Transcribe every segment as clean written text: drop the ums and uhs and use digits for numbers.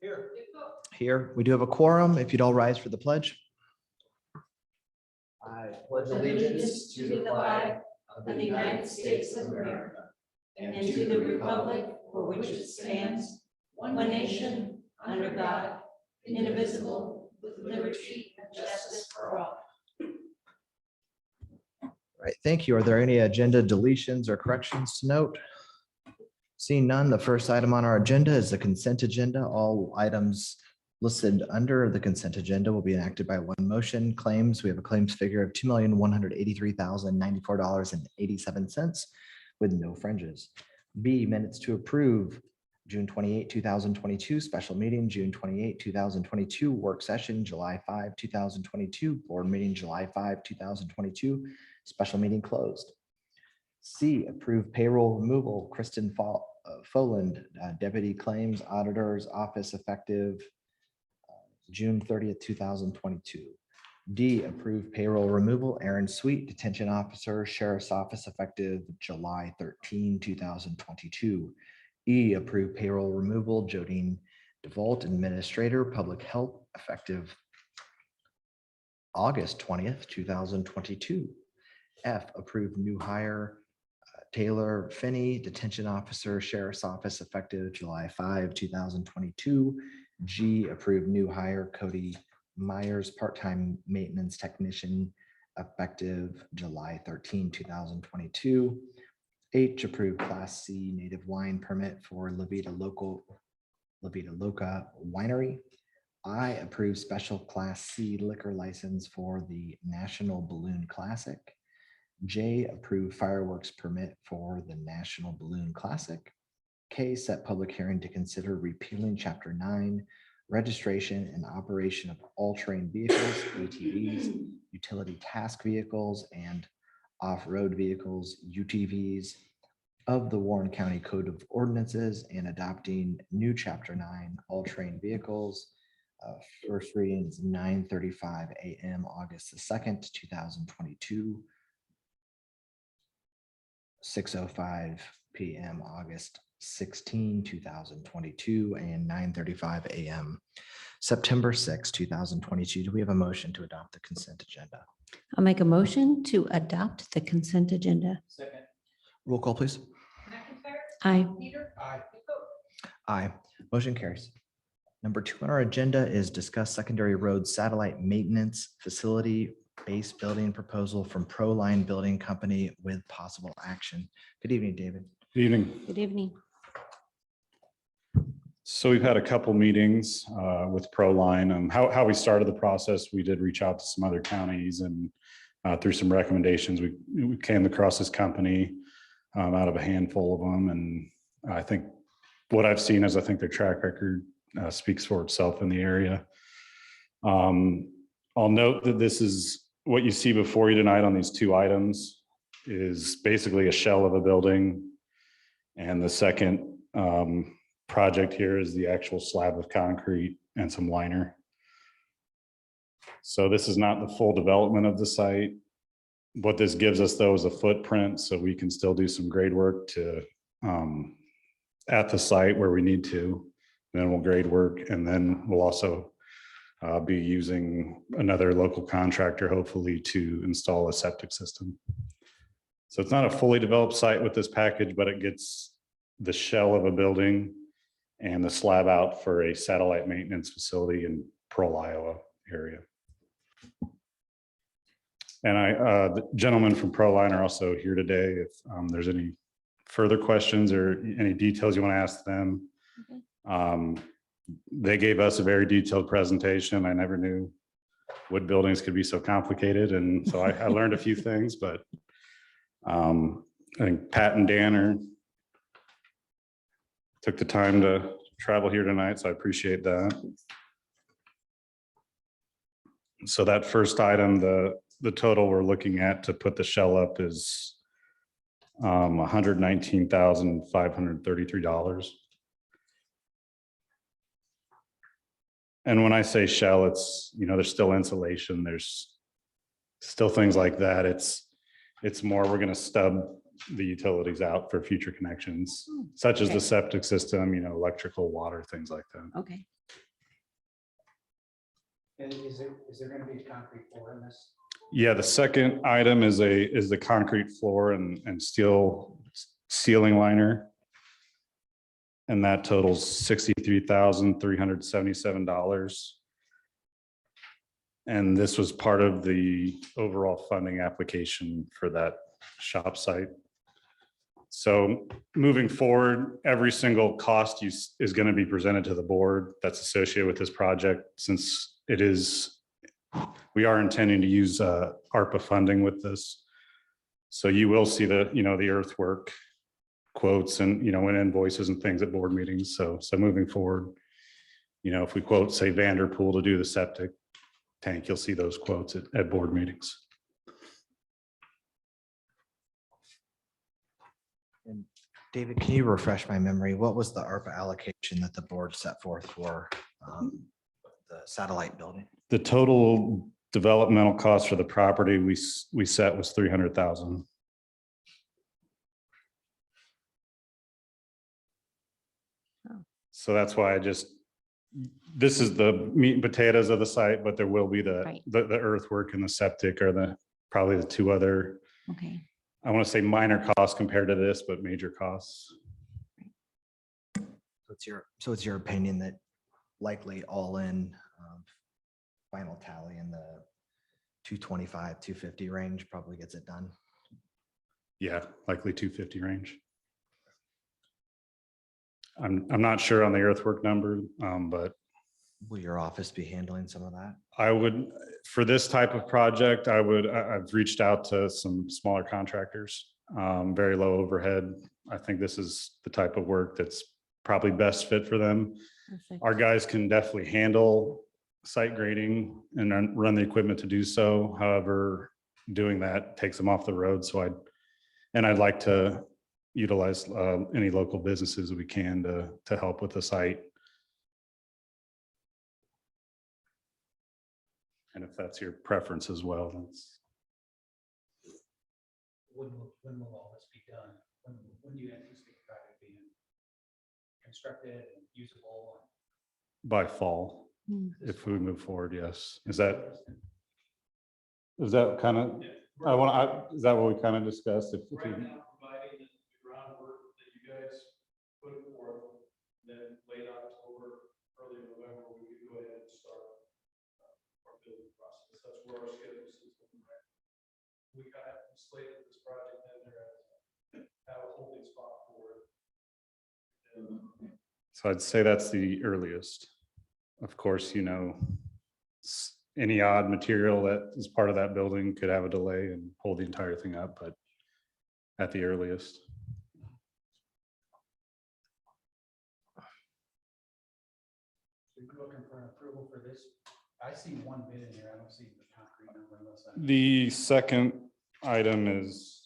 Here. Here, we do have a quorum. If you'd all rise for the pledge. I pledge Allegiance to the flag of the United States of America and to the republic for which it stands, one nation, under God, indivisible, with liberty and justice for all. Right, thank you. Are there any agenda deletions or corrections to note? Seeing none, the first item on our agenda is the consent agenda. All items listed under the consent agenda will be enacted by one motion. Claims, we have a claims figure of $2,183,094.87 with no fringes. B, minutes to approve. June 28, 2022, special meeting, June 28, 2022, work session, July 5, 2022, board meeting, July 5, 2022, special meeting closed. C, approve payroll removal, Kristen Foland, Deputy Claims Auditor's Office effective June 30th, 2022. D, approve payroll removal, Aaron Sweet, Detention Officer, Sheriff's Office effective July 13, 2022. E, approve payroll removal, Jodine DeVault, Administrator, Public Health effective August 20th, 2022. F, approve new hire, Taylor Finney, Detention Officer, Sheriff's Office effective July 5, 2022. G, approve new hire, Cody Myers, Part-Time Maintenance Technician effective July 13, 2022. H, approve Class C native wine permit for La Vida Loca Winery. I, approve special Class C liquor license for the National Balloon Classic. J, approve fireworks permit for the National Balloon Classic. K, set public hearing to consider repealing Chapter 9, registration and operation of all-terrain vehicles, ATVs, utility task vehicles, and off-road vehicles, UTVs, of the Warren County Code of Ordinances and adopting new Chapter 9, all-terrain vehicles. First reading is 9:35 a.m. August the 2nd, 2022. 6:05 p.m. August 16, 2022, and 9:35 a.m. September 6, 2022. Do we have a motion to adopt the consent agenda? I'll make a motion to adopt the consent agenda. Second. Roll call, please. Aye. Aye. Aye. Motion carries. Number 2 on our agenda is discuss secondary road satellite maintenance facility base building proposal from Proline Building Company with possible action. Good evening, David. Good evening. Good evening. So we've had a couple meetings with Proline and how we started the process. We did reach out to some other counties and through some recommendations, we came across this company out of a handful of them. And I think what I've seen is I think their track record speaks for itself in the area. I'll note that this is what you see before you tonight on these 2 items is basically a shell of a building. And the second project here is the actual slab of concrete and some liner. So this is not the full development of the site. What this gives us though is a footprint so we can still do some grade work to at the site where we need to. Then we'll grade work and then we'll also be using another local contractor, hopefully, to install a septic system. So it's not a fully developed site with this package, but it gets the shell of a building and the slab out for a satellite maintenance facility in Pearl, Iowa area. And the gentlemen from Proline are also here today. If there's any further questions or any details you want to ask them. Okay. They gave us a very detailed presentation. I never knew wood buildings could be so complicated. And so I learned a few things, but I think Pat and Dan took the time to travel here tonight. So I appreciate that. So that first item, the total we're looking at to put the shell up is $119,533. And when I say shell, it's, there's still insulation, there's still things like that. It's more, we're going to stub the utilities out for future connections, such as the septic system, electrical, water, things like that. Okay. Is there going to be a concrete floor in this? Yeah, the second item is the concrete floor and steel ceiling liner. And that totals $63,377. And this was part of the overall funding application for that shop site. So moving forward, every single cost is going to be presented to the board that's associated with this project, since we are intending to use ARPA funding with this. So you will see the earthwork quotes and, and invoices and things at board meetings. So moving forward, if we quote, say, Vanderpool to do the septic tank, you'll see those quotes at board meetings. And David, can you refresh my memory? What was the ARPA allocation that the board set forth for the satellite building? The total developmental cost for the property we set was $300,000. So that's why this is the meat and potatoes of the site, but there will be Right. the earthwork and the septic are probably the two other, Okay. I want to say minor costs compared to this, but major costs. So it's your opinion that likely all in final tally in the 225, 250 range probably gets it done? Yeah, likely 250 range. I'm not sure on the earthwork number, but Will your office be handling some of that? I would, for this type of project, I've reached out to some smaller contractors, very low overhead. I think this is the type of work that's probably best fit for them. Perfect. Our guys can definitely handle site grading and run the equipment to do so. However, doing that takes them off the road. So I'd like to utilize any local businesses we can to help with the site. And if that's your preference as well, that's When will all this be done? When do you anticipate the project being constructed and usable? by fall, Hmm. if we move forward, yes. Is that kind of, is that what we kind of discussed? Right now, providing the groundwork that you guys put forth, then late October, early November, we could go ahead and start our building process. That's where our schedule is. We kind of slated this project in there as have a holding spot for it. So I'd say that's the earliest. Of course, any odd material that is part of that building could have a delay and hold the entire thing up, but at the earliest. So you're looking for an approval for this? I see one bid in here. I don't see the concrete number unless I'm. The second item is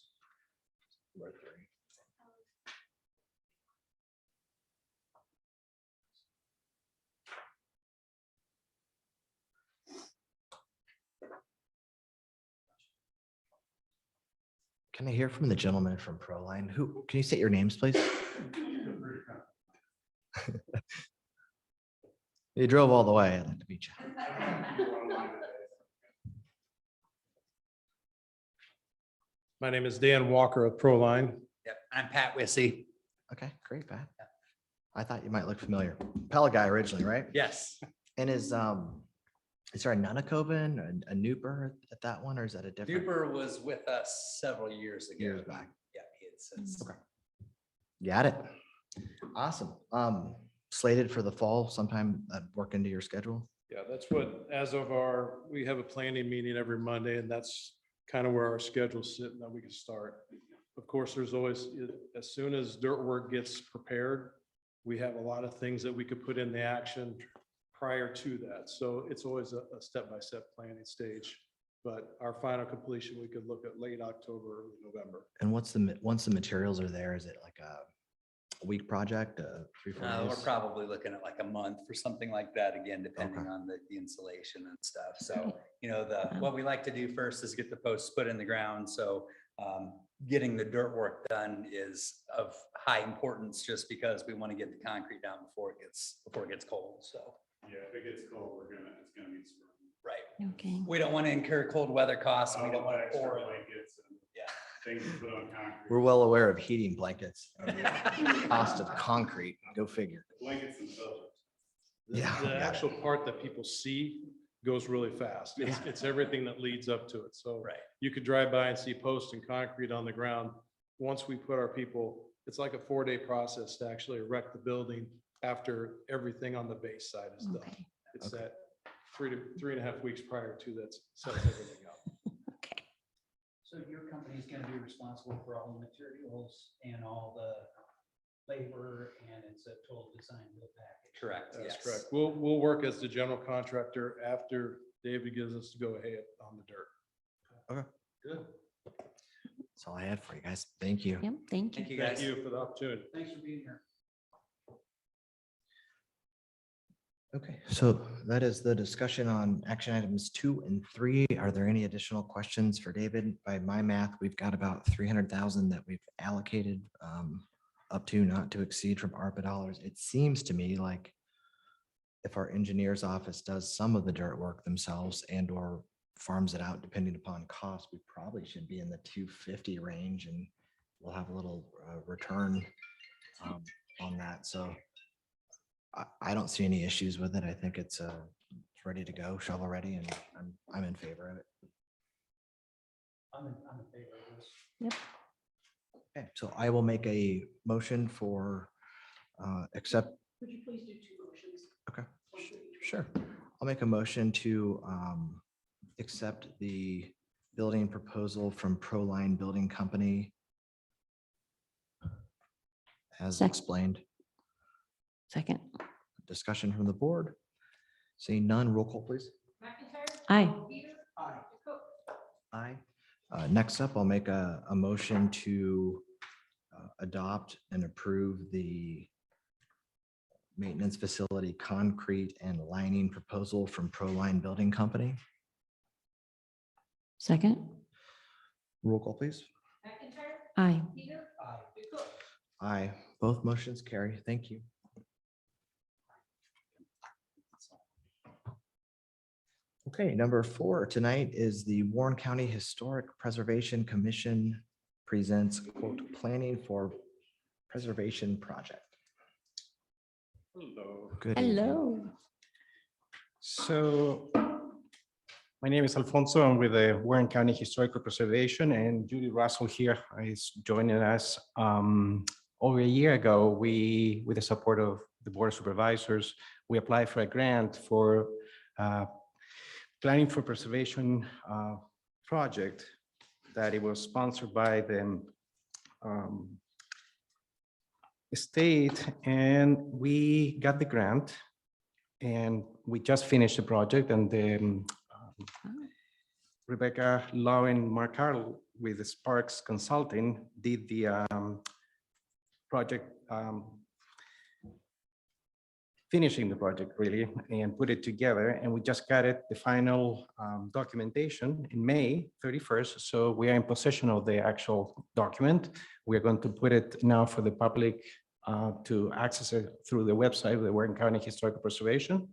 Can I hear from the gentleman from Proline? Can you state your names, please? You drove all the way. I'd like to meet you. My name is Dan Walker of Proline. Yep, I'm Pat Wissy. Okay, great, Pat. I thought you might look familiar. Pella guy originally, right? Yes, And is there a Nunakoven, a Nooper at that one, or is that a different? Duper was with us several years ago. Years back. Yeah, he had since. Okay. Got it. Awesome. Slated for the fall sometime work into your schedule? Yeah, that's what, we have a planning meeting every Monday, and that's kind of where our schedule's sitting, that we can start. Of course, there's always, as soon as dirt work gets prepared, we have a lot of things that we could put in the action prior to that. So it's always a step-by-step planning stage. But our final completion, we could look at late October, early November. And once the materials are there, is it like a week project, 3-4 We're days? probably looking at like a month for something like that, again, depending Okay. on the insulation and stuff. So, what we like to do first is get the posts put in the ground. So getting the dirt work done is of high importance, just because we want to get the concrete down before it gets cold. So. Yeah, if it gets cold, it's gonna be spring. Right. Okay. We don't want to incur cold weather costs. We don't want to pour it. Yeah. Things to put on concrete. We're well aware of heating blankets. and Cost of concrete, go figure. Blankets themselves. Yeah. The actual part that people see goes really fast. It's everything that leads up to it. So Right. you could drive by and see posts and concrete on the ground. Once we put our people, it's like a 4-day process to actually erect the building after everything on the base side is done. Okay. It's Okay. that 3.5 weeks prior to that sets everything up. Okay. So your company's gonna be responsible for all the materials and all the labor, and it's a total design build package. Correct. That's Yes. correct. We'll work as the general contractor after David gives us to go ahead on the dirt. Okay. Good. That's all I had for you guys. Thank you. Yep, thank you. Thank you, Thank guys. you for the opportunity. Thanks for being here. Okay, so that is the discussion on action items 2 and 3. Are there any additional questions for David? By my math, we've got about 300,000 that we've allocated up to, not to exceed from ARPA dollars. It seems to me like if our engineer's office does some of the dirt work themselves and or farms it out, depending upon cost, we probably should be in the 250 range, and we'll have a little return on that. So I don't see any issues with it. I think it's ready to go, shovel ready, and I'm in favor of it. I'm in favor of this. Yep. Okay, so I will make a motion for accept. Could you please do 2 motions? Okay, sure. I'll make a motion to accept the building proposal from Proline Building Company as explained. Second. Discussion from the board. Seeing none, roll call, please. Aye. Aye. Aye. Next up, I'll make a motion to adopt and approve the maintenance facility concrete and lining proposal from Proline Building Company. Second. Roll call, please. Aye. Aye. Aye. Both motions carry. Thank you. Okay, number 4 tonight is the Warren County Historic Preservation Commission presents quote planning for preservation project. Hello. Good evening. Hello. So my name is Alfonso. I'm with the Warren County Historical Preservation, and Judy Russell here is joining us. Over a year ago, with the support of the Board of Supervisors, we applied for a grant for planning for preservation project that it was sponsored by the state, and we got the grant, and we just finished the project, and the Rebecca Lauren Marcarl with the Sparks Consulting did the project, finishing the project really, and put it together, and we just got it, the final documentation in May 31st. So we are in possession of the actual document. We're going to put it now for the public to access it through the website of the Warren County Historical Preservation.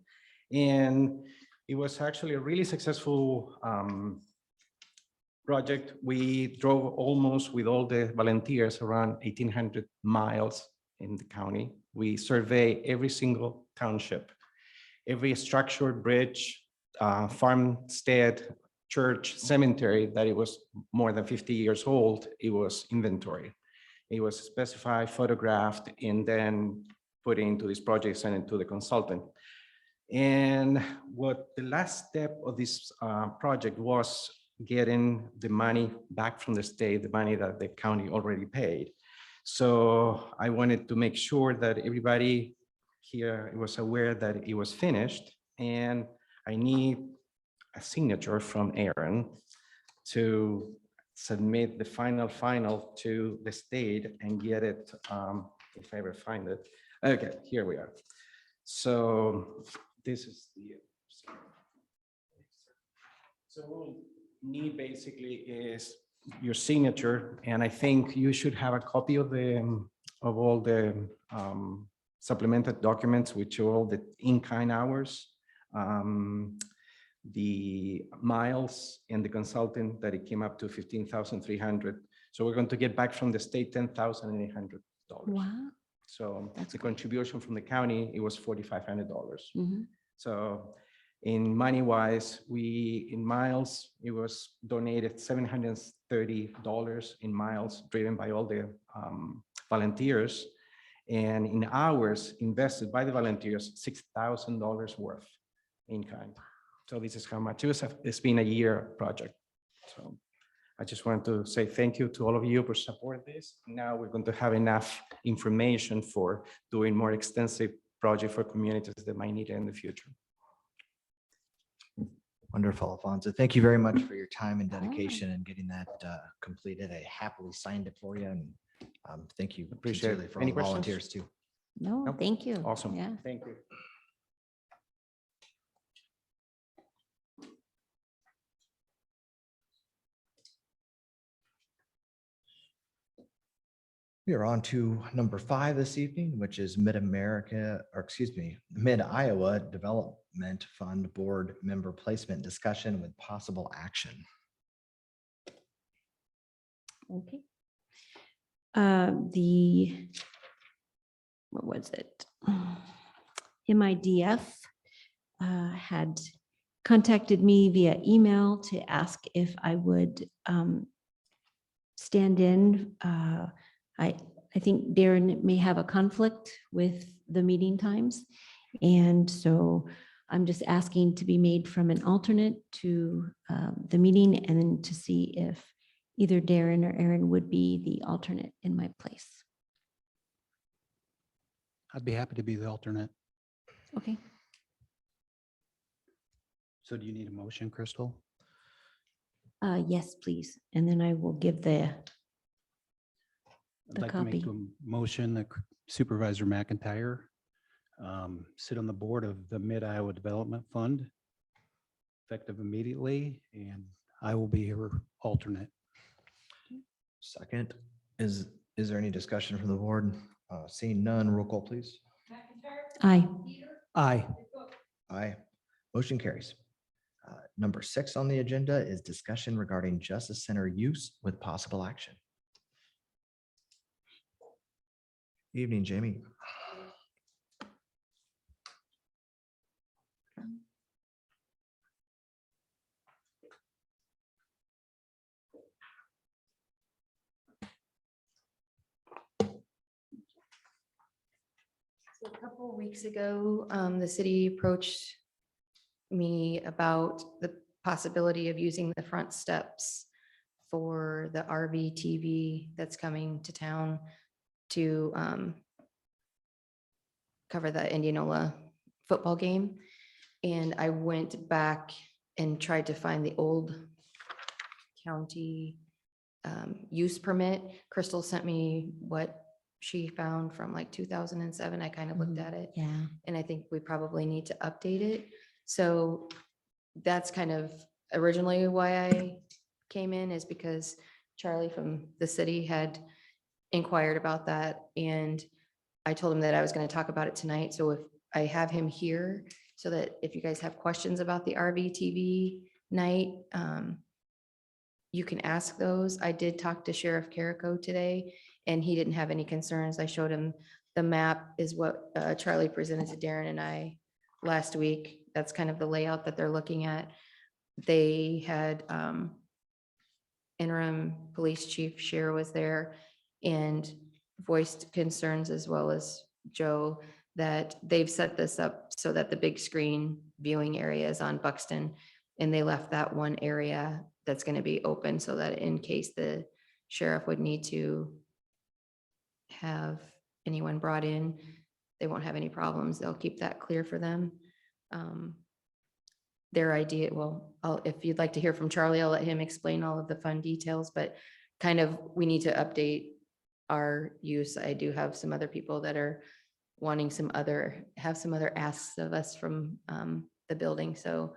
And it was actually a really successful project. We drove almost with all the volunteers around 1,800 miles in the county. We survey every single township, every structure, bridge, farmstead, church, cemetery that it was more than 50 years old. It was inventory. It was specified, photographed, and then put into this project, sent it to the consultant. And what the last step of this project was getting the money back from the state, the money that the county already paid. So I wanted to make sure that everybody here was aware that it was finished, and I need a signature from Aaron to submit the final to the state and get it, if I ever find it. Okay, here we are. So this is the, so what we need basically is your signature, and I think you should have a copy of all the supplemented documents, which are all the in-kind hours. the miles and the consultant that it came up to 15,300. So we're going to get back from the state $10,800. Wow. So That's the great. contribution from the county, it was $4,500. Mhm. So in money wise, in miles, it was donated $730 in miles driven by all the volunteers. And in hours invested by the volunteers, $6,000 worth in kind. So this is how much it's been a year project. So I just want to say thank you to all of you for support this. Now we're going to have enough information for doing more extensive project for communities that might need it in the future. Wonderful, Alfonso. Thank you very much for your time and dedication and getting that completed. I happily signed it for you, and thank you Appreciate it. sincerely for all Any the questions? volunteers too. No, Nope. thank you. Awesome. Yeah. Thank you. We are on to number 5 this evening, which is Mid-America, or excuse me, Mid-Iowa Development Fund Board Member Placement Discussion with Possible Action. Okay. What was it? MIDF had contacted me via email to ask if I would stand in. I think Darren may have a conflict with the meeting times. And so I'm just asking to be made from an alternate to the meeting, and then to see if either Darren or Aaron would be the alternate in my place. I'd be happy to be the alternate. Okay. So do you need a motion, Crystal? Yes, please. And then I will give the I'd like to make copy. a motion that Supervisor McIntyre sit on the board of the Mid-Iowa Development Fund effective immediately, and I will be her alternate. Second, is there any discussion from the board? Seeing none, roll call, please. Aye. Aye. Aye. Motion carries. Number 6 on the agenda is discussion regarding Justice Center use with possible action. Evening, Jamie. So a couple of weeks ago, the city approached me about the possibility of using the front steps for the RV TV that's coming to town to cover the Indianola football game. And I went back and tried to find the old county use permit. Crystal sent me what she found from like 2007. I kind of looked at it, Yeah. and I think we probably need to update it. So that's kind of originally why I came in, is because Charlie from the city had inquired about that, and I told him that I was going to talk about it tonight. So if I have him here, so that if you guys have questions about the RV TV night, you can ask those. I did talk to Sheriff Carrico today, and he didn't have any concerns. I showed him the map is what Charlie presented to Darren and I last week. That's kind of the layout that they're looking at. They had interim police chief Cher was there and voiced concerns, as well as Joe, that they've set this up so that the big screen viewing area is on Buxton, and they left that one area that's going to be open so that in case the sheriff would need to have anyone brought in, they won't have any problems. They'll keep that clear for them. Their idea, well, if you'd like to hear from Charlie, I'll let him explain all of the fun details, but kind of, we need to update our use. I do have some other people that are wanting have some other asks of us from the building. So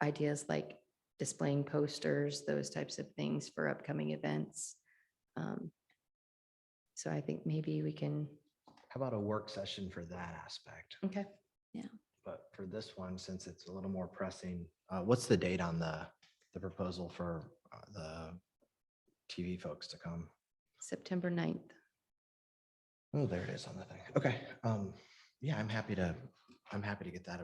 ideas like displaying posters, those types of things for upcoming events. So I think maybe we can. How about a work session for that aspect? Okay. But for this one, since it's a little more pressing, what's the date on the proposal for the TV folks to come? September 9th. Oh, there it is on the thing. Okay. Yeah, I'm happy to get that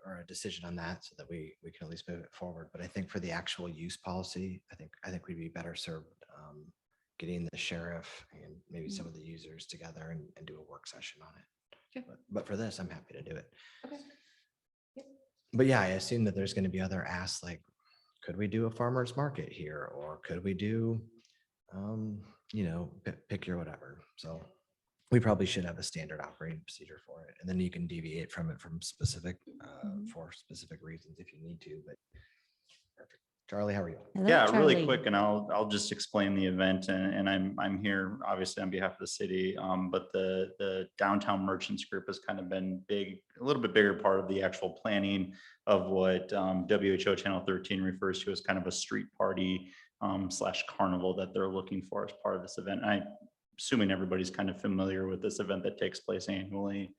or a decision on that so that we can at least move it forward. But I think for the actual use policy, I think we'd be better served getting the sheriff and maybe some of the users together and do a work session on it. Sure. But for this, I'm happy to do it. Okay. But yeah, I assume that there's going to be other asks like, could we do a farmer's market here? Or could we do, pick your whatever. So we probably should have a standard operating procedure for it. And then you can deviate from it from specific, for specific reasons if you need to, but perfect. Charlie, how are you? Hello, Yeah, really Charlie. quick, and I'll just explain the event, and I'm here obviously on behalf of the city, but the Downtown Merchants Group has kind of been a little bit bigger part of the actual planning of what WHO Channel 13 refers to as kind of a street party / carnival that they're looking for as part of this event. I'm assuming everybody's kind of familiar with this event that takes place annually.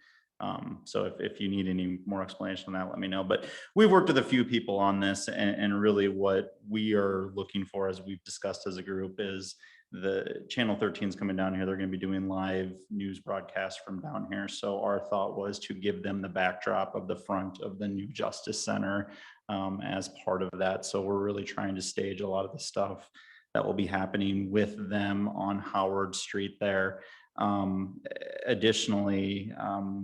So if you need any more explanation on that, let me know. But we've worked with a few people on this, and really what we are looking for, as we've discussed as a group, is the Channel 13 is coming down here. They're going to be doing live news broadcasts from down here. So our thought was to give them the backdrop of the front of the new Justice Center as part of that. So we're really trying to stage a lot of the stuff that will be happening with them on Howard Street there. Additionally,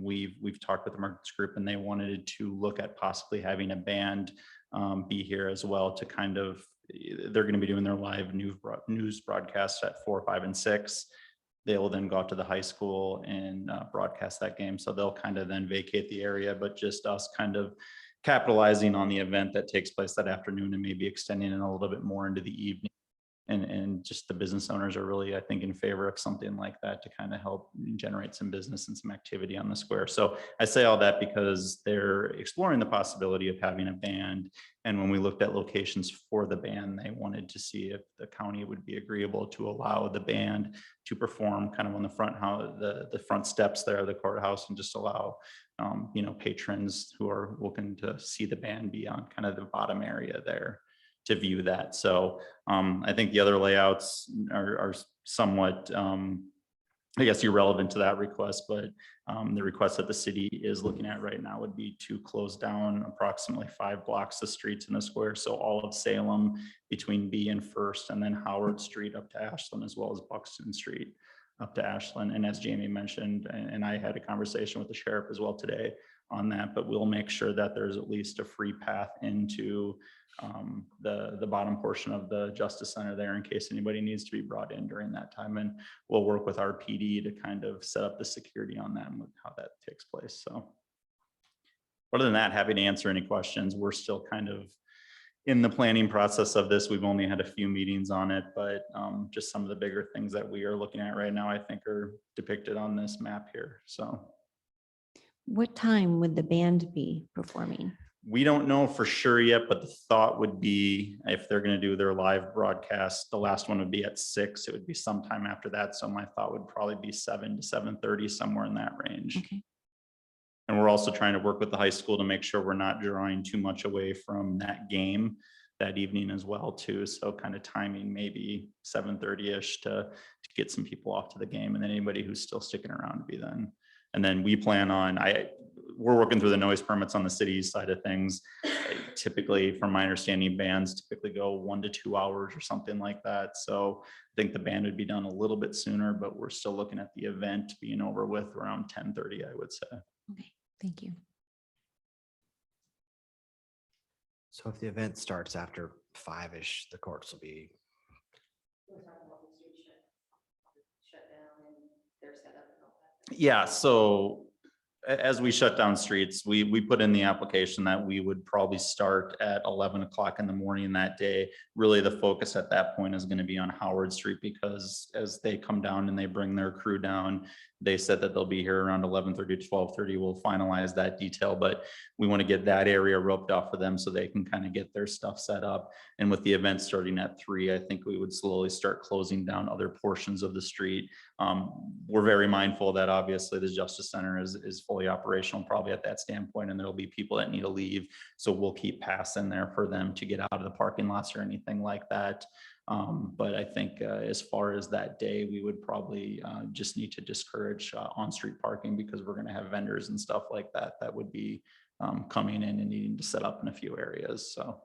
we've talked with the Merchants Group, and they wanted to look at possibly having a band be here as well to kind of, they're going to be doing their live news broadcasts at 4, 5, and 6. They will then go out to the high school and broadcast that game. So they'll kind of then vacate the area, but just us kind of capitalizing on the event that takes place that afternoon and maybe extending it a little bit more into the evening. And just the business owners are really, I think, in favor of something like that to kind of help generate some business and some activity on the square. So I say all that because they're exploring the possibility of having a band. And when we looked at locations for the band, they wanted to see if the county would be agreeable to allow the band to perform kind of on the front, the front steps there of the courthouse, and just allow patrons who are looking to see the band be on kind of the bottom area there to view that. So I think the other layouts are somewhat, I guess, irrelevant to that request, but the request that the city is looking at right now would be to close down approximately 5 blocks of streets in the square. So all of Salem between B and First, and then Howard Street up to Ashland, as well as Buxton Street up to Ashland. And as Jamie mentioned, and I had a conversation with the sheriff as well today on that, but we'll make sure that there's at least a free path into the bottom portion of the Justice Center there in case anybody needs to be brought in during that time. And we'll work with our PD to kind of set up the security on that and how that takes place. So other than that, happy to answer any questions. We're still kind of in the planning process of this. We've only had a few meetings on it, but just some of the bigger things that we are looking at right now, I think, are depicted on this map here. So What time would the band be performing? we don't know for sure yet, but the thought would be if they're going to do their live broadcast, the last one would be at 6. It would be sometime after that. So my thought would probably be 7 to 7:30, somewhere in that range. Okay. And we're also trying to work with the high school to make sure we're not drawing too much away from that game that evening as well too. So kind of timing maybe 7:30-ish to get some people off to the game, and then anybody who's still sticking around to be then. And then we plan on, we're working through the noise permits on the city's side of things. Typically, from my understanding, bands typically go 1 to 2 hours or something like that. So I think the band would be done a little bit sooner, but we're still looking at the event being over with around 10:30, I would say. Okay, thank you. So if the event starts after 5-ish, the courts will be. Yeah, so as we shut down streets, we put in the application that we would probably start at 11 o'clock in the morning that day. Really, the focus at that point is going to be on Howard Street, because as they come down and they bring their crew down, They said that they'll be here around 11:30 to 12:30. We'll finalize that detail, but we want to get that area roped off for them so they can kind of get their stuff set up. And with the event starting at 3, I think we would slowly start closing down other portions of the street. We're very mindful that obviously the Justice Center is fully operational, probably at that standpoint, and there'll be people that need to leave. So we'll keep paths in there for them to get out of the parking lots or anything like that. But I think as far as that day, we would probably just need to discourage on-street parking, because we're going to have vendors and stuff like that that would be coming in and needing to set up in a few areas. So.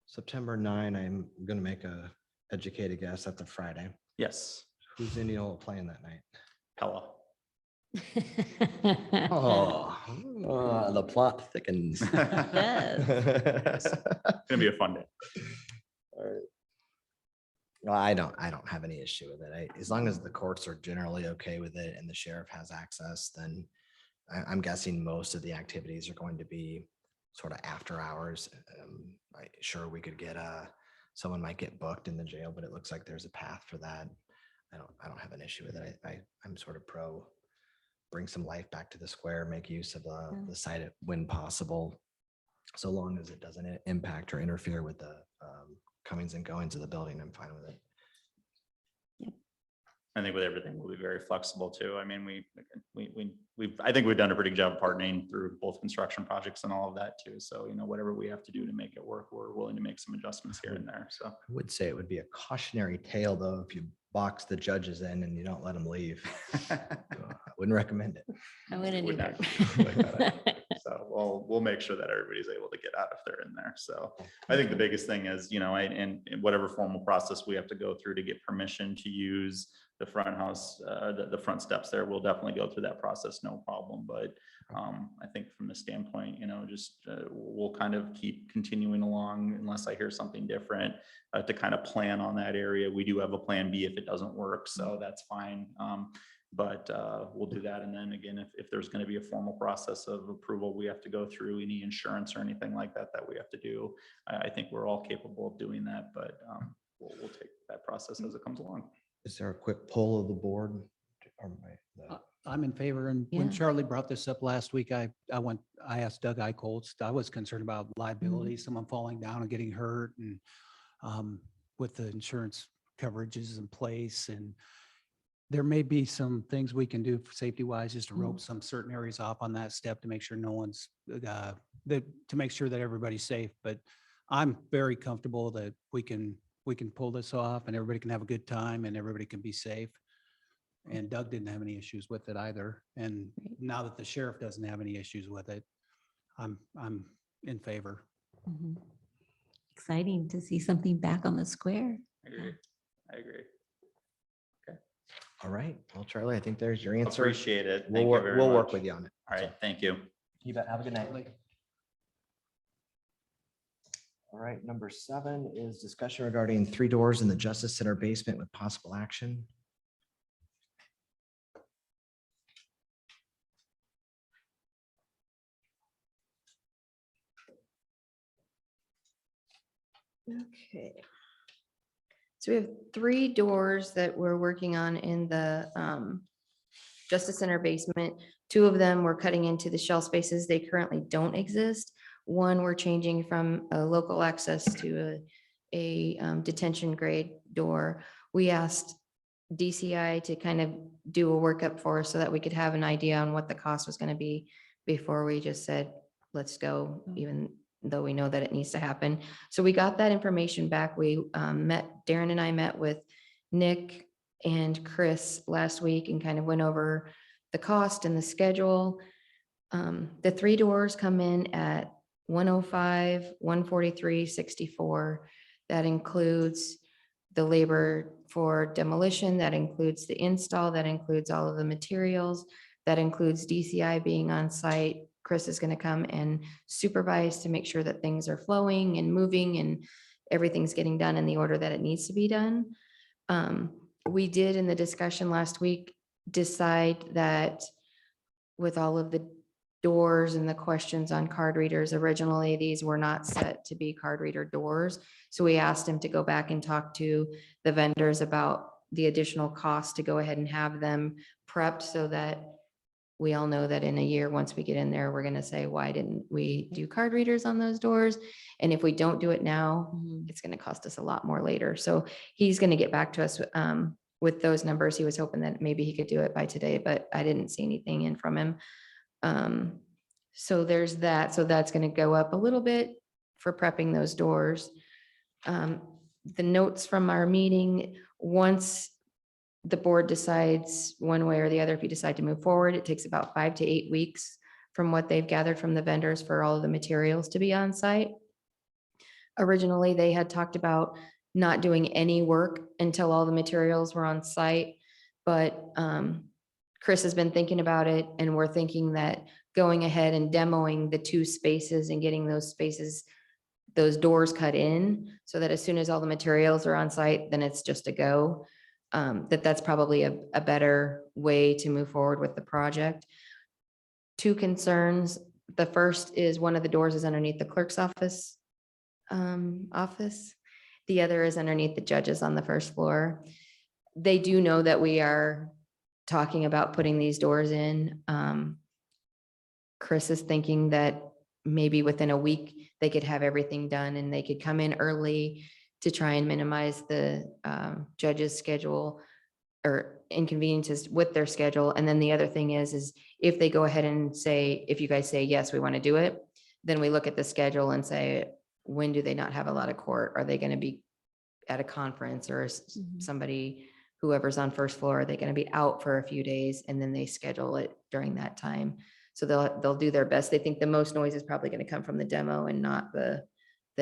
September 9, I'm gonna make a educated guess. That's a Friday. Yes, Who's Indianola playing that night? Pella. The plot thickens. It's gonna be a fun day. All right. No, I don't have any issue with it. As long as the courts are generally okay with it and the sheriff has access, then I'm guessing most of the activities are going to be sort of after hours. Sure, we could get someone might get booked in the jail, but it looks like there's a path for that. I don't have an issue with it. I'm sort of pro bring some life back to the square, make use of the site when possible, so long as it doesn't impact or interfere with the comings and goings of the building. I'm fine with it. I think with everything, we'll be very flexible too. I mean, I think we've done a pretty good job of partnering through both construction projects and all of that too. So, whatever we have to do to make it work, we're willing to make some adjustments here and there. So I would say it would be a cautionary tale though, if you box the judges in and you don't let them leave. So, I wouldn't recommend it. I wouldn't Would either. not. So we'll make sure that everybody's able to get out if they're in there. So I think the biggest thing is, and whatever formal process we have to go through to get permission to use the front house, the front steps there, we'll definitely go through that process, no problem. But I think from the standpoint, we'll kind of keep continuing along unless I hear something different to kind of plan on that area. We do have a plan B if it doesn't work, so that's fine. But we'll do that. And then again, if there's going to be a formal process of approval, we have to go through any insurance or anything like that we have to do. I think we're all capable of doing that, but we'll take that process as it comes along. Is there a quick poll of the board? I'm in favor. And Yeah. when Charlie brought this up last week, I asked Doug Eichholz, I was concerned about liability, someone falling down and getting hurt, and with the insurance coverages in place, and there may be some things we can do for safety wise, just to rope some certain areas off on that step to make sure no one's to make sure that everybody's safe. But I'm very comfortable that we can pull this off and everybody can have a good time and everybody can be safe. And Doug didn't have any issues with it either. And now that the sheriff doesn't have any issues with it, I'm in favor. Mhm. Exciting to see something back on the square. I agree. All right. Well, Charlie, I think there's your answer. Appreciate it. We'll Thank you work, very we'll work much. with you on it. All right. Thank you. You bet. Have a good night. All right. Number 7 is discussion regarding 3 doors in the Justice Center basement with possible action. Okay. So we have 3 doors that we're working on in the Justice Center basement. 2 of them we're cutting into the shell spaces. They currently don't exist. One, we're changing from a local access to a detention grade door. We asked DCI to kind of do a workup for us so that we could have an idea on what the cost was going to be before we just said, let's go, even though we know that it needs to happen. So we got that information back. We Darren and I met with Nick and Chris last week and kind of went over the cost and the schedule. The 3 doors come in at $105, $143, $64. That includes the labor for demolition, that includes the install, that includes all of the materials, that includes DCI being on site. Chris is going to come and supervise to make sure that things are flowing and moving and everything's getting done in the order that it needs to be done. We did in the discussion last week decide that with all of the doors and the questions on card readers. Originally, these were not set to be card reader doors. So we asked him to go back and talk to the vendors about the additional cost to go ahead and have them prepped so that we all know that in a year, once we get in there, we're gonna say, why didn't we do card readers on those doors? And if we don't do it now, it's gonna cost us a lot more later. So he's gonna get back to us with those numbers. He was hoping that maybe he could do it by today, but I didn't see anything in from him. So there's that. So that's gonna go up a little bit for prepping those doors. The notes from our meeting, once the board decides one way or the other, if you decide to move forward, it takes about 5 to 8 weeks from what they've gathered from the vendors for all of the materials to be on site. Originally, they had talked about not doing any work until all the materials were on site, but Chris has been thinking about it, and we're thinking that going ahead and demoing the 2 spaces and getting those spaces, those doors cut in, so that as soon as all the materials are on site, then it's just a go. That's probably a better way to move forward with the project. 2 concerns. The first is one of the doors is underneath the clerk's office. The other is underneath the judges on the first floor. They do know that we are talking about putting these doors in. Chris is thinking that maybe within a week, they could have everything done and they could come in early to try and minimize the judge's schedule or inconveniences with their schedule. And then the other thing is if they go ahead and say, if you guys say, yes, we want to do it, then we look at the schedule and say, when do they not have a lot of court? Are they going to be at a conference or somebody, whoever's on first floor, are they going to be out for a few days? And then they schedule it during that time. So they'll do their best. They think the most noise is probably going to come from the demo and not the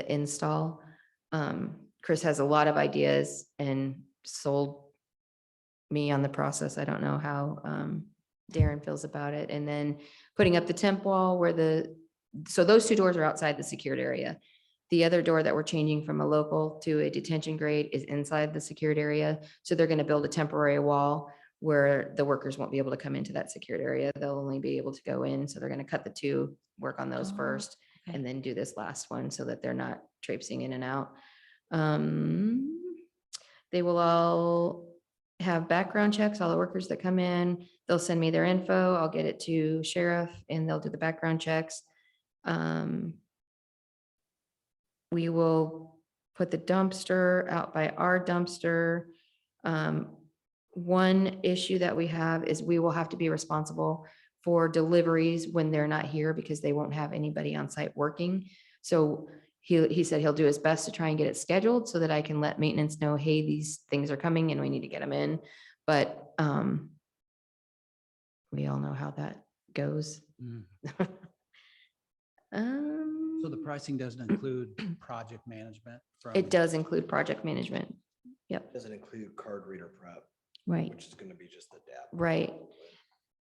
install. Chris has a lot of ideas and sold me on the process. I don't know how Darren feels about it. And then putting up the temp wall where so those 2 doors are outside the secured area. The other door that we're changing from a local to a detention grade is inside the secured area. So they're going to build a temporary wall where the workers won't be able to come into that secured area. They'll only be able to go in. So they're going to cut the 2, work on those first, and then do this last one so that they're not traipsing in and out. They will all have background checks, all the workers that come in. They'll send me their info. I'll get it to sheriff and they'll do the background checks. We will put the dumpster out by our dumpster. One issue that we have is we will have to be responsible for deliveries when they're not here because they won't have anybody on site working. So he said he'll do his best to try and get it scheduled so that I can let maintenance know, hey, these things are coming and we need to get them in. But we all know how that goes. So the pricing doesn't include project management? It does include project management. Yep. Doesn't include card reader prep, Right. which is going to be just the DAP. Right.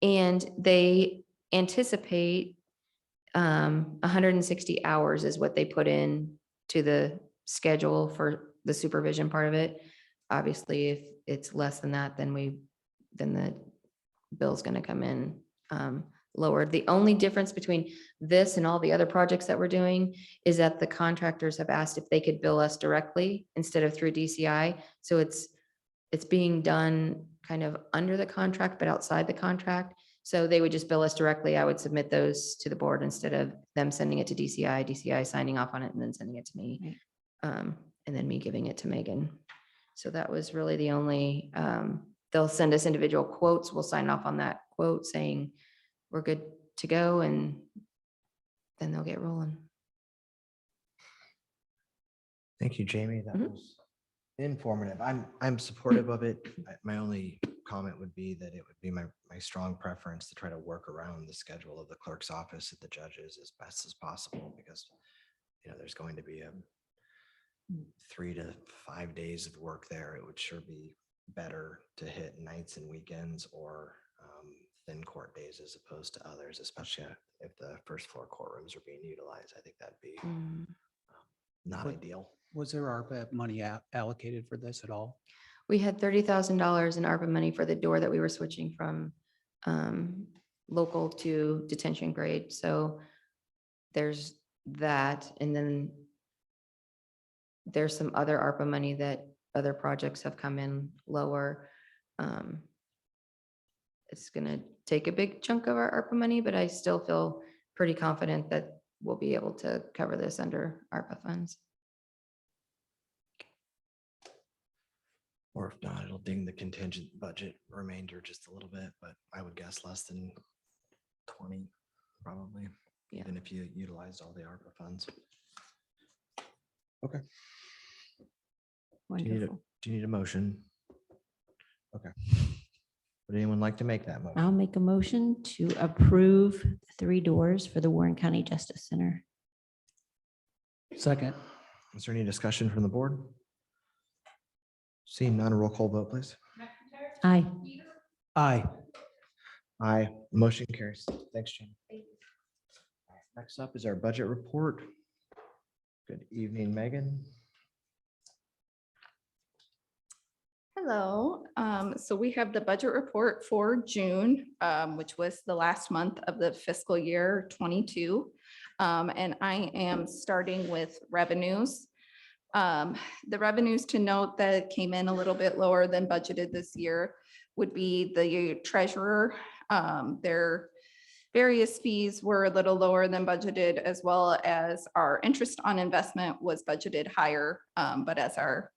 And they anticipate 160 hours is what they put in to the schedule for the supervision part of it. Obviously, if it's less than that, then the bill's going to come in lower. The only difference between this and all the other projects that we're doing is that the contractors have asked if they could bill us directly instead of through DCI. So it's being done kind of under the contract, but outside the contract. So they would just bill us directly. I would submit those to the board instead of them sending it to DCI signing off on it and then sending it to me. And then me giving it to Megan. So that was really the only, they'll send us individual quotes. We'll sign off on that quote saying we're good to go, and then they'll get rolling. Thank you, Jamie. That Mhm. was informative. I'm supportive of it. My only comment would be that it would be my strong preference to try to work around the schedule of the clerk's office and the judges as best as possible, because there's going to be 3 to 5 days of work there. It would sure be better to hit nights and weekends or thin court days as opposed to others, especially if the first floor courtrooms are being utilized. I think that'd be not ideal. Was there ARPA money allocated for this at all? We had $30,000 in ARPA money for the door that we were switching from local to detention grade. So there's that. And then there's some other ARPA money that other projects have come in lower. It's gonna take a big chunk of our ARPA money, but I still feel pretty confident that we'll be able to cover this under ARPA funds. Or if not, it'll ding the contingent budget remainder just a little bit, but I would guess less than 20, probably. Yeah. Even if you utilized all the ARPA funds. Okay. Wonderful. Do you need a motion? Okay. Would anyone like to make that motion? I'll make a motion to approve 3 doors for the Warren County Justice Center. Second. Is there any discussion from the board? Seeing none, a roll call vote, please. Aye. Aye. Aye, motion carries. Thanks, Jane. Next up is our budget report. Good evening, Megan. Hello, so we have the budget report for June, which was the last month of the fiscal year 22. And I am starting with revenues. The revenues to note that came in a little bit lower than budgeted this year would be the treasurer. Their various fees were a little lower than budgeted, as well as our interest on investment was budgeted higher. But as our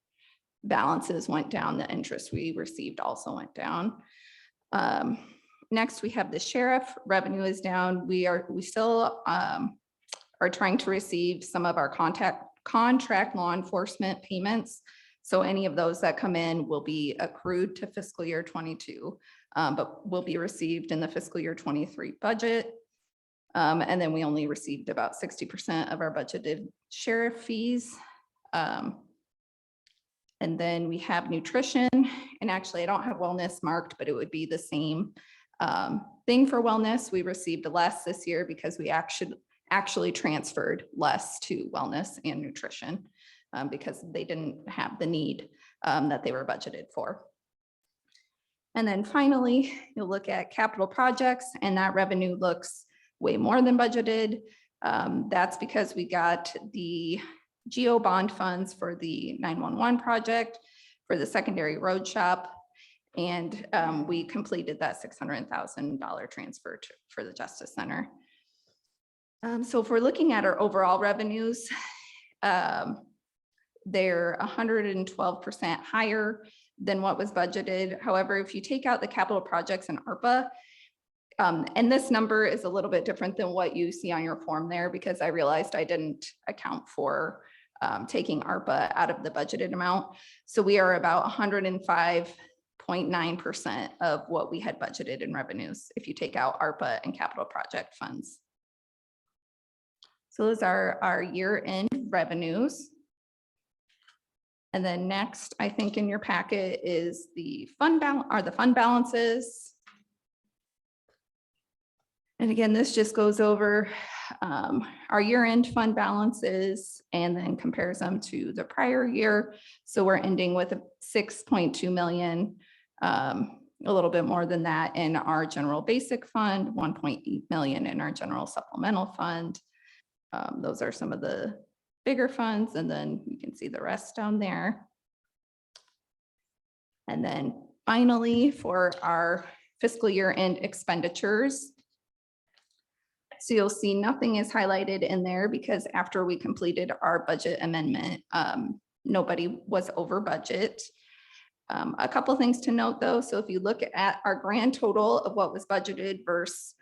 balances went down, the interest we received also went down. Next, we have the sheriff. Revenue is down. We still are trying to receive some of our contract law enforcement payments. So any of those that come in will be accrued to fiscal year 22, but will be received in the fiscal year 23 budget. And then we only received about 60% of our budgeted sheriff fees. And then we have nutrition, and actually I don't have wellness marked, but it would be the same thing for wellness. We received less this year because we actually transferred less to wellness and nutrition because they didn't have the need that they were budgeted for. And then finally, you'll look at capital projects, and that revenue looks way more than budgeted. That's because we got the GEO bond funds for the 911 project, for the secondary road shop, and we completed that $600,000 transfer for the Justice Center. So if we're looking at our overall revenues, they're 112% higher than what was budgeted. However, if you take out the capital projects and ARPA, and this number is a little bit different than what you see on your form there, because I realized I didn't account for taking ARPA out of the budgeted amount. So we are about 105.9% of what we had budgeted in revenues if you take out ARPA and capital project funds. So those are our year-end revenues. And then next, I think in your packet is the fund balances. And again, this just goes over our year-end fund balances and then compares them to the prior year. So we're ending with 6.2 million, a little bit more than that in our general basic fund, 1.8 million in our general supplemental fund. Those are some of the bigger funds, and then you can see the rest down there. And then finally, for our fiscal year end expenditures, so you'll see nothing is highlighted in there because after we completed our budget amendment, nobody was over budget. A couple of things to note though. So if you look at our grand total of what was budgeted versus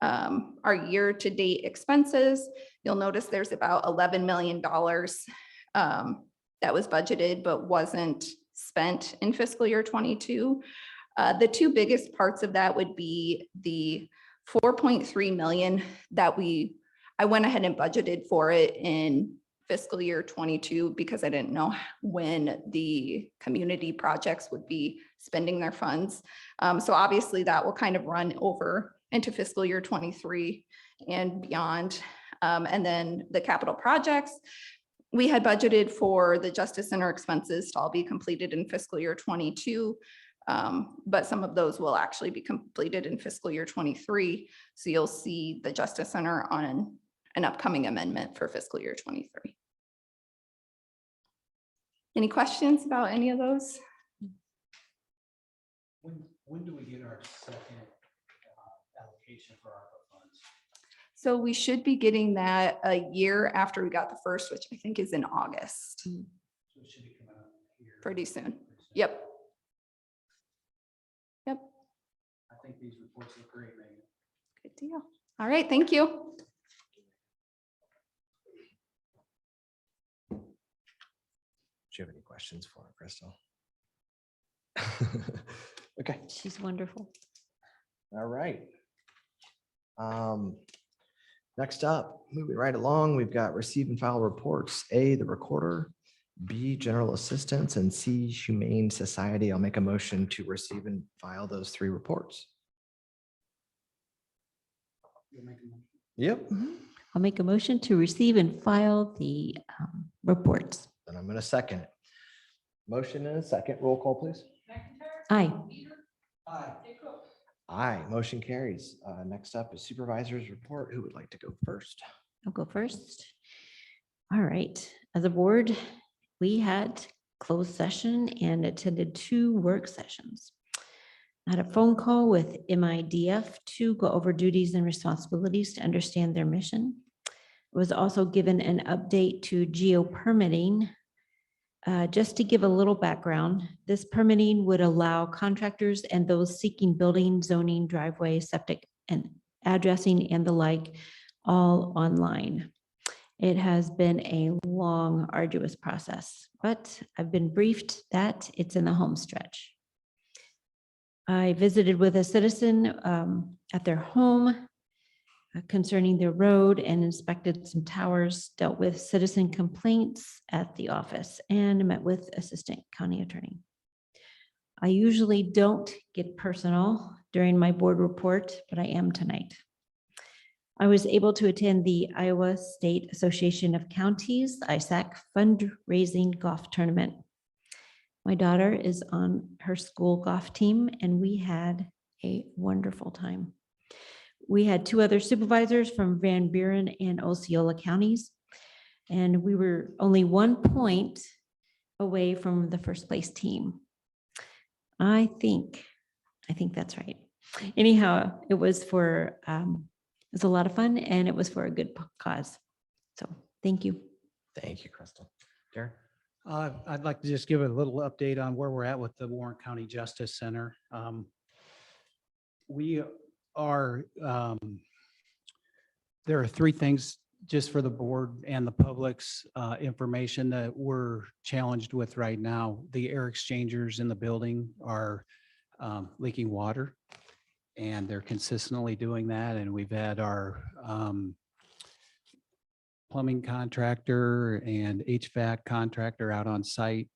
our year-to-date expenses, you'll notice there's about $11 million that was budgeted but wasn't spent in fiscal year 22. The two biggest parts of that would be the 4.3 million that I went ahead and budgeted for it in fiscal year 22 because I didn't know when the community projects would be spending their funds. So obviously that will kind of run over into fiscal year 23 and beyond. And then the capital projects, we had budgeted for the Justice Center expenses to all be completed in fiscal year 22. But some of those will actually be completed in fiscal year 23. So you'll see the Justice Center on an upcoming amendment for fiscal year 23. Any questions about any of those? When do we get our second allocation for ARPA funds? So we should be getting that a year after we got the first, which I think is in August, So it should be coming out here. pretty soon. Yep. Yep. I think these reports look great, Megan. Good deal. All right, thank you. Do you have any questions for her, Crystal? Okay, She's wonderful. all right. Next up, moving right along, we've got receive and file reports. A, the recorder, B, general assistance, and C, Humane Society. I'll make a motion to receive and file those three reports. You'll make a motion. Yep. I'll make a motion to receive and file the reports. Then I'm going to second it. Motion and a second. Roll call, please. Aye. Aye. Aye, motion carries. Next up is Supervisors Report. Who would like to go first? I'll go first. All right. As a board, we had closed session and attended 2 work sessions. I had a phone call with MIDF to go over duties and responsibilities to understand their mission. I was also given an update to geo-permitting. Just to give a little background, this permitting would allow contractors and those seeking building, zoning, driveway, septic, and addressing and the like, all online. It has been a long, arduous process, but I've been briefed that it's in the home stretch. I visited with a citizen at their home concerning their road and inspected some towers, dealt with citizen complaints at the office, and met with Assistant County Attorney. I usually don't get personal during my board report, but I am tonight. I was able to attend the Iowa State Association of Counties, ISAC fundraising golf tournament. My daughter is on her school golf team, and we had a wonderful time. We had 2 other supervisors from Van Buren and Osceola counties, and we were only 1 point away from the first place team. I think that's right. Anyhow, it was for, it was a lot of fun, and it was for a good cause. So thank you. Thank you, Crystal. Darren? I'd like to just give a little update on where we're at with the Warren County Justice Center. We are, there are 3 things just for the board and the public's information that we're challenged with right now. The air exchangers in the building are leaking water, and they're consistently doing that. And we've had our plumbing contractor and HVAC contractor out on site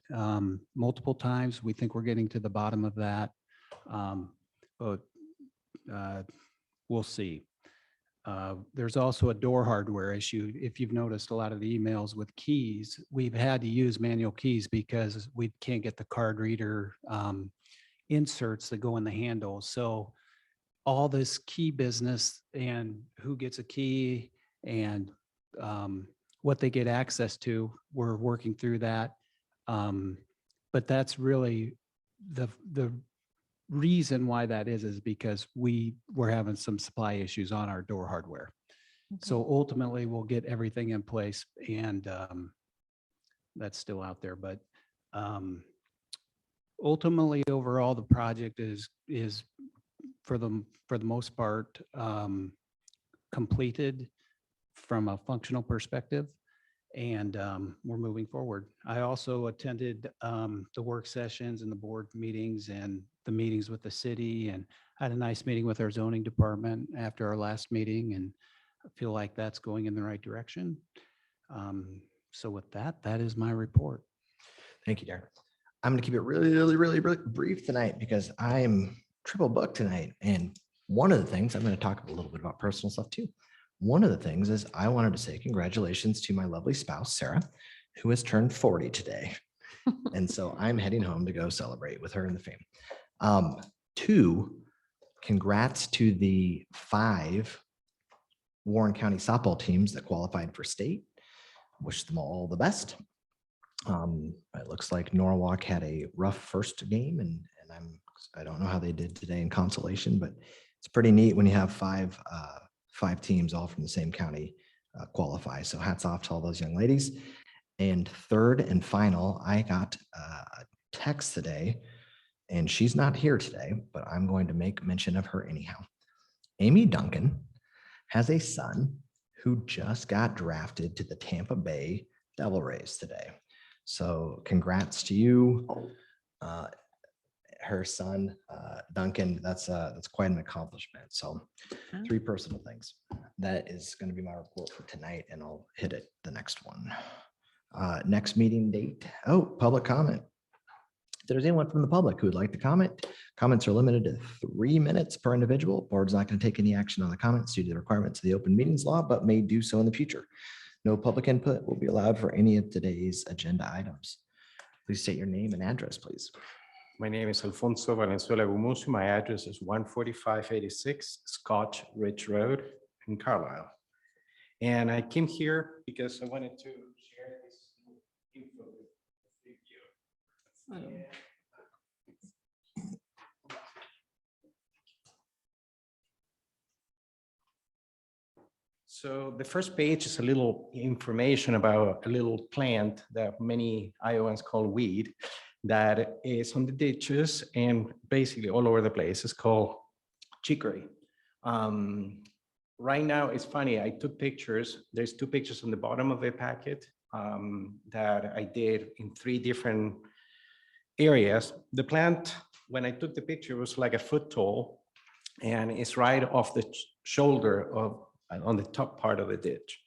multiple times. We think we're getting to the bottom of that, but we'll see. There's also a door hardware issue. If you've noticed a lot of the emails with keys, we've had to use manual keys because we can't get the card reader inserts that go in the handle. So all this key business and who gets a key and what they get access to, we're working through that. But that's really the reason why that is because we were having some supply issues on our door hardware. So ultimately we'll get everything in place, and that's still out there. But ultimately overall, the project is for the most part completed from a functional perspective, and we're moving forward. I also attended the work sessions and the board meetings and the meetings with the city, and had a nice meeting with our zoning department after our last meeting, and I feel like that's going in the right direction. So with that, that is my report. Thank you, Darren. I'm going to keep it really brief tonight because I'm triple booked tonight. And one of the things, I'm going to talk a little bit about personal stuff too. One of the things is I wanted to say congratulations to my lovely spouse, Sarah, who has turned 40 today. And so I'm heading home to go celebrate with her and the family. Two, congrats to the 5 Warren County softball teams that qualified for state. Wish them all the best. It looks like Norwalk had a rough first game, and I don't know how they did today in consolation, but it's pretty neat when you have five teams all from the same county qualify. So hats off to all those young ladies. And third and final, I got a text today, and she's not here today, but I'm going to make mention of her anyhow. Amy Duncan has a son who just got drafted to the Tampa Bay Devil Rays today. So congrats to you. Her son, Duncan, that's quite an accomplishment. So 3 personal things. That is going to be my report for tonight, and I'll hit it the next one. Next meeting date. Oh, public comment. If there's anyone from the public who would like to comment, comments are limited to 3 minutes per individual. Board's not going to take any action on the comments due to the requirements of the open meetings law, but may do so in the future. No public input will be allowed for any of today's agenda items. Please state your name and address, please. My name is Alfonso Valenzuela Gumusu. My address is 14586 Scotch Ridge Road in Carlisle. And I came here because I wanted to share this info with you. So the first page is a little information about a little plant that many Iowans call weed that is on the ditches and basically all over the place. It's called chicory. Right now, it's funny, I took pictures. There's 2 pictures on the bottom of the packet that I did in 3 different areas. The plant, when I took the picture, was like a foot tall, and it's right off the shoulder of on the top part of the ditch.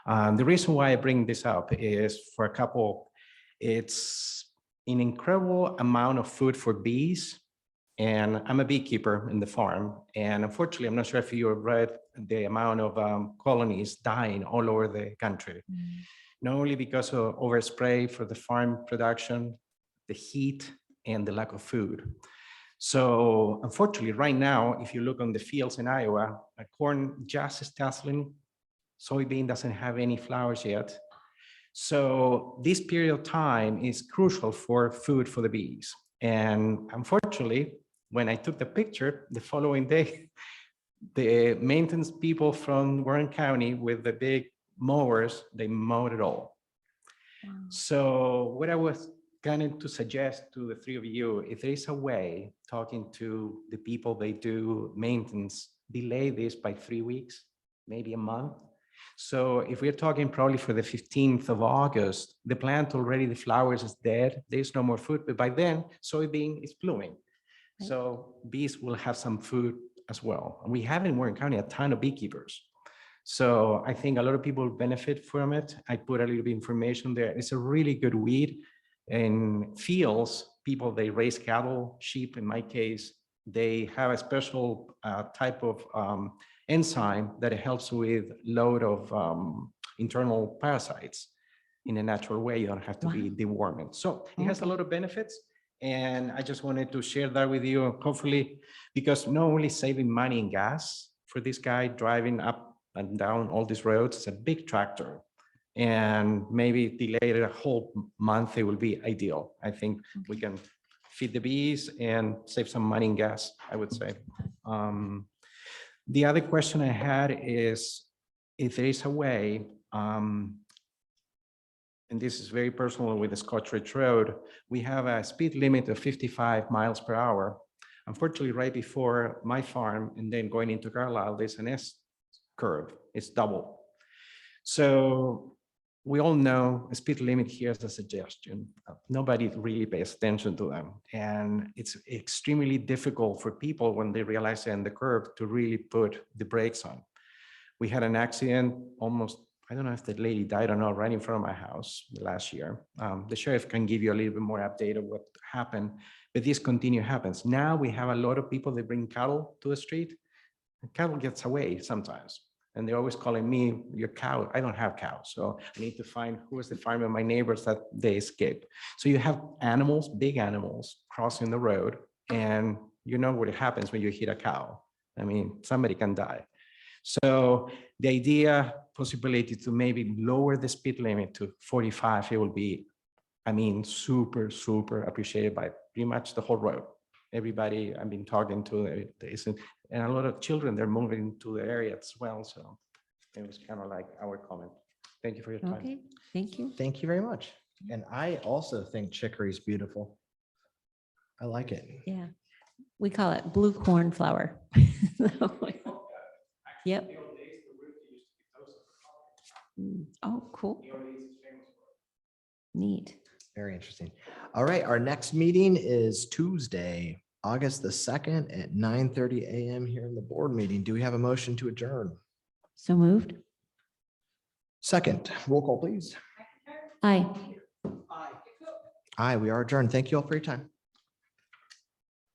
The reason why I bring this up is for a couple, it's an incredible amount of food for bees. And I'm a beekeeper in the farm. And unfortunately, I'm not sure if you have read the amount of colonies dying all over the country. Not only because of overspray for the farm production, the heat, and the lack of food. So unfortunately, right now, if you look on the fields in Iowa, corn just is tasseling, soybean doesn't have any flowers yet. So this period of time is crucial for food for the bees. And unfortunately, when I took the picture, the following day, the maintenance people from Warren County with the big mowers, they mowed it all. Wow. So what I was going to suggest to the 3 of you, if there is a way, talking to the people they do maintenance, delay this by 3 weeks, maybe a month. So if we're talking probably for the 15th of August, the plant already, the flowers is dead, there's no more food, but by then soybean is blooming. Right. So bees will have some food as well. And we have in Warren County a ton of beekeepers. So I think a lot of people benefit from it. I put a little bit of information there. It's a really good weed. In fields, people, they raise cattle, sheep in my case, they have a special type of enzyme that helps with load of internal parasites in a natural way. You don't have to be deworming. So it has a lot of benefits. And I just wanted to share that with you, hopefully, because not only saving money in gas for this guy driving up and down all these roads, it's a big tractor. And maybe delay it a whole month, it will be ideal. I think we can feed the bees and save some money in gas, I would say. The other question I had is if there is a way, and this is very personal with the Scotch Ridge Road, we have a speed limit of 55 miles per hour. Unfortunately, right before my farm and then going into Carlisle, there's an S curve, it's double. So we all know a speed limit here is a suggestion. Nobody really pays attention to them. And it's extremely difficult for people when they realize they're in the curve to really put the brakes on. We had an accident almost, I don't know if the lady died or not, right in front of my house last year. The sheriff can give you a little bit more update of what happened, but this continue happens. Now we have a lot of people that bring cattle to the street, and cattle gets away sometimes. And they're always calling me, your cow. I don't have cows. So I need to find who is the farmer of my neighbors that they escaped. So you have animals, big animals crossing the road And you know what happens when you hit a cow. I mean, somebody can die. So the idea, possibility to maybe lower the speed limit to 45, it will be, I mean, super, super appreciated by pretty much the whole road. Everybody I've been talking to, and a lot of children, they're moving to the area as well. So it was kind of like our comment. Thank you for your time. Okay, thank you. Thank you very much. And I also think chicory is beautiful. I like it. Yeah, we call it blue cornflower. Yep. Oh, cool. Neat. Very interesting. All right, our next meeting is Tuesday, August the 2nd at 9:30 a.m. here in the board meeting. Do we have a motion to adjourn? So moved. Second, roll call, please. Aye. Aye, we are adjourned. Thank you all for your time.